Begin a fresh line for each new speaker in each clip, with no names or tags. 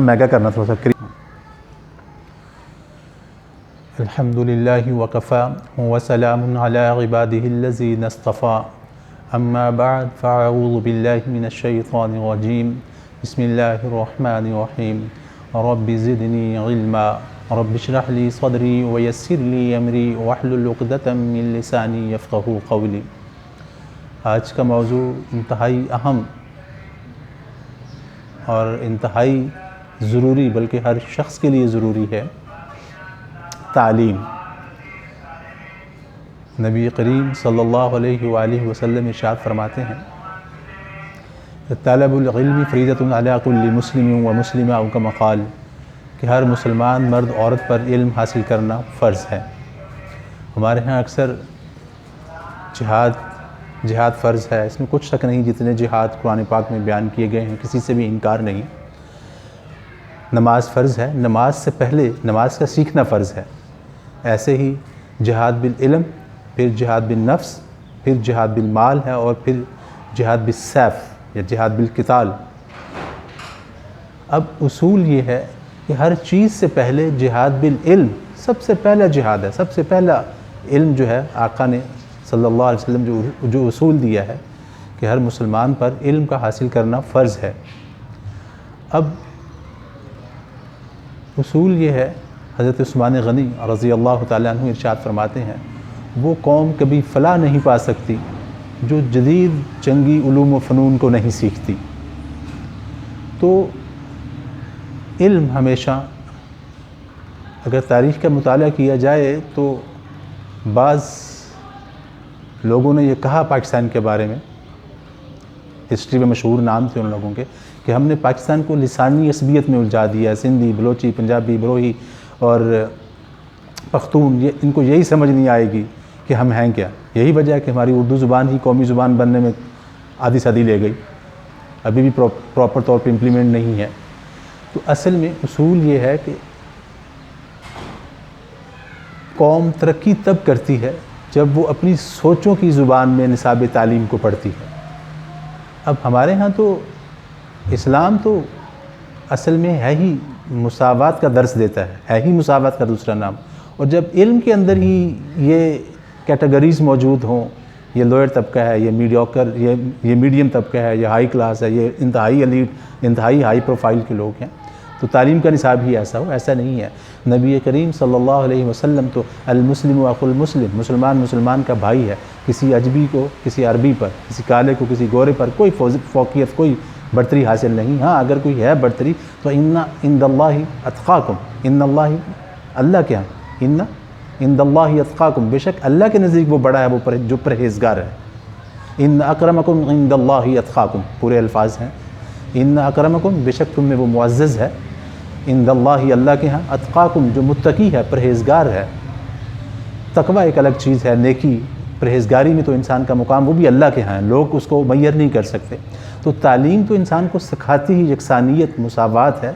Mega کرنا تھوڑا سا الحمدللہ وکفا وسلام علی عبادہ الذین اصطفا اما بعد فاعوذ باللہ من الشیطان الرجیم بسم اللہ الرحمن الرحیم رب زدنی علما رب اشرح لی صدری ویسر لی امری واحلل عقدۃ من لسانی یفقہوا قولی۔ آج کا موضوع انتہائی اہم اور انتہائی ضروری، بلکہ ہر شخص کے لیے ضروری ہے، تعلیم۔ نبی کریم صلی اللہ علیہ وآلہ وسلم ارشاد فرماتے ہیں طلب العلم فریضۃ علی کل مسلم و مسلمہ او کما قال، کہ ہر مسلمان مرد عورت پر علم حاصل کرنا فرض ہے۔ ہمارے ہاں اکثر جہاد فرض ہے، اس میں کچھ شک نہیں، جتنے جہاد قرآن پاک میں بیان کیے گئے ہیں کسی سے بھی انکار نہیں۔ نماز فرض ہے، نماز سے پہلے نماز کا سیکھنا فرض ہے۔ ایسے ہی جہاد بالعلم، پھر جہاد بالنفس، پھر جہاد بالمال ہے، اور پھر جہاد بالسیف یا جہاد بالقتال۔ اب اصول یہ ہے کہ ہر چیز سے پہلے جہاد بالعلم سب سے پہلا جہاد ہے، سب سے پہلا علم جو ہے آقا نے صلی اللہ علیہ وسلم جو اصول دیا ہے کہ ہر مسلمان پر علم کا حاصل کرنا فرض ہے۔ اب اصول یہ ہے، حضرت عثمان غنی رضی اللہ تعالیٰ عنہ ارشاد فرماتے ہیں وہ قوم کبھی فلاح نہیں پا سکتی جو جدید جنگی علوم و فنون کو نہیں سیکھتی۔ تو علم ہمیشہ، اگر تاریخ کا مطالعہ کیا جائے تو بعض لوگوں نے یہ کہا پاکستان کے بارے میں، ہسٹری میں مشہور نام تھے ان لوگوں کے، کہ ہم نے پاکستان کو لسانی عصبیت میں الجھا دیا، سندھی، بلوچی، پنجابی، بروہی اور پختون، ان کو یہی سمجھ نہیں آئے گی کہ ہم ہیں کیا۔ یہی وجہ ہے کہ ہماری اردو زبان ہی قومی زبان بننے میں آدھی صدی لے گئی، ابھی بھی پراپر طور پہ امپلیمنٹ نہیں ہے۔ تو اصل میں اصول یہ ہے کہ قوم ترقی تب کرتی ہے جب وہ اپنی سوچوں کی زبان میں نصاب تعلیم کو پڑھتی ہے۔ اب ہمارے ہاں تو اسلام تو اصل میں ہے ہی مساوات کا درس دیتا ہے ہی مساوات کا دوسرا نام، اور جب علم کے اندر ہی یہ کیٹیگریز موجود ہوں، یہ لوئر طبقہ ہے، یہ میڈیوکر، یہ میڈیم طبقہ ہے، یہ ہائی کلاس ہے، یہ انتہائی ایلیٹ، انتہائی ہائی پروفائل کے لوگ ہیں، تو تعلیم کا نصاب ہی ایسا ہو، ایسا نہیں ہے۔ نبی کریم صلی اللہ علیہ وسلم تو المسلم اخو المسلم، مسلمان کا بھائی ہے، کسی اجمی کو، کسی عربی پر، کسی کالے کو، کسی گورے پر کوئی فوقیت، کوئی برتری حاصل نہیں۔ ہاں اگر کوئی ہے برتری تو ان عند اللہ اتقاکم، ان اللہ کیا ہے، ان عند اللہ اتقاکم، بے شک اللہ کے نزدیک وہ بڑا ہے، وہ جو پرہیزگار ہے۔ ان اکرمکم عند اللہ اتقاکم، پورے الفاظ ہیں، ان اکرمکم، بے شک تم میں وہ معزز ہے، عند اللہ، اللہ کے ہاں، اتقاکم، جو متقی ہے، پرہیزگار ہے۔ تقوی ایک الگ چیز ہے، نیکی، پرہیزگاری میں تو انسان کا مقام وہ بھی اللہ کے ہاں ہے، لوگ اس کو میسر نہیں کر سکتے۔ تو تعلیم تو انسان کو سکھاتی ہی یکسانیت، مساوات ہے۔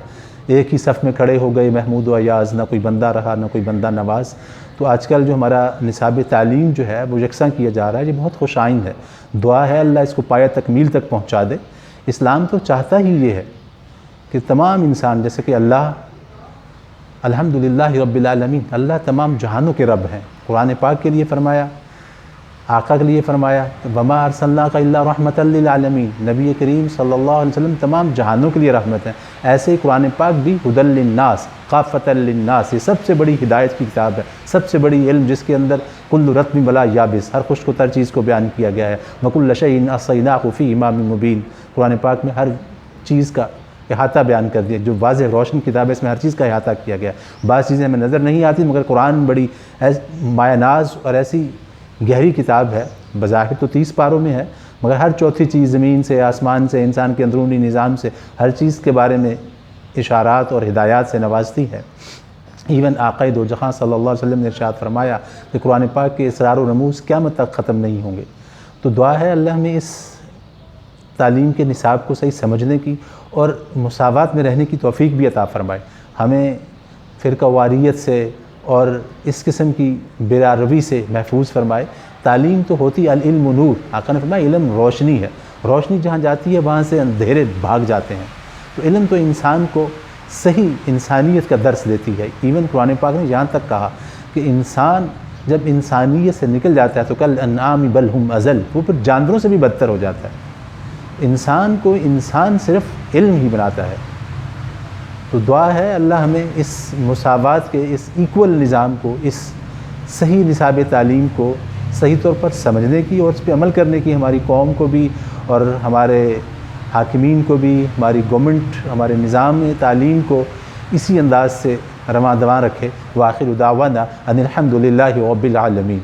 ایک ہی صف میں کھڑے ہو گئے محمود و ایاز، نہ کوئی بندہ رہا نہ کوئی بندہ نواز۔ تو آج کل جو ہمارا نصاب تعلیم جو ہے وہ یکساں کیا جا رہا ہے، یہ بہت خوش آئند ہے۔ دعا ہے اللہ اس کو پایہ تکمیل تک پہنچا دے۔ اسلام تو چاہتا ہی یہ ہے کہ تمام انسان، جیسے کہ اللہ الحمدللہ رب العالمین، اللہ تمام جہانوں کے رب ہیں۔ قرآن پاک کے لیے فرمایا، آقا کے لیے فرمایا وما ارسلناک الا رحمۃ للعالمین، نبی کریم صلی اللہ علیہ وسلم تمام جہانوں کے لیے رحمت ہیں۔ ایسے ہی قرآن پاک بھی ہدی للناس کافۃ للناس، یہ سب سے بڑی ہدایت کی کتاب ہے، سب سے بڑی علم، جس کے اندر کل رطب ولا یابس، ہر خشک و تر چیز کو بیان کیا گیا ہے۔ وکل شیء احصیناہ فی امام مبین، قرآن پاک میں ہر چیز کا احاطہ بیان کر دیا، جو واضح روشن کتاب ہے، اس میں ہر چیز کا احاطہ کیا گیا۔ بعض چیزیں ہمیں نظر نہیں آتی، مگر قرآن بڑی مایہ ناز اور ایسی گہری کتاب ہے، بظاہر تو 30 پاروں میں ہے، مگر ہر چوتھی چیز زمین سے، آسمان سے، انسان کے اندرونی نظام سے، ہر چیز کے بارے میں اشارات اور ہدایات سے نوازتی ہے۔ ایون آقا دو جہاں صلی اللہ علیہ وسلم نے ارشاد فرمایا کہ قرآن پاک کے اسرار و رموز قیامت تک ختم نہیں ہوں گے۔ تو دعا ہے اللہ میں اس تعلیم کے نصاب کو صحیح سمجھنے کی اور مساوات میں رہنے کی توفیق بھی عطا فرمائے، ہمیں فرقہ واریت سے اور اس قسم کی بے روی سے محفوظ فرمائے۔ تعلیم تو ہوتی العلم نور، آقا نے فرمایا علم روشنی ہے، روشنی جہاں جاتی ہے وہاں سے اندھیرے بھاگ جاتے ہیں۔ تو علم تو انسان کو صحیح انسانیت کا درس دیتی ہے۔ ایون قرآن پاک نے یہاں تک کہا کہ انسان جب انسانیت سے نکل جاتا ہے تو کل انعام بل ہم اضل، وہ پھر جانوروں سے بھی بدتر ہو جاتا ہے۔ انسان کو انسان صرف علم ہی بناتا ہے۔ تو دعا ہے اللہ ہمیں اس مساوات کے، اس ایکول نظام کو، اس صحیح نصاب تعلیم کو صحیح طور پر سمجھنے کی اور اس پہ عمل کرنے کی ہماری قوم کو بھی اور ہمارے حاکمین کو بھی، ہماری گورنمنٹ، ہمارے نظام تعلیم کو اسی انداز سے رواں دواں رکھے۔ وآخر دعوانا ان الحمد للہ رب العالمین۔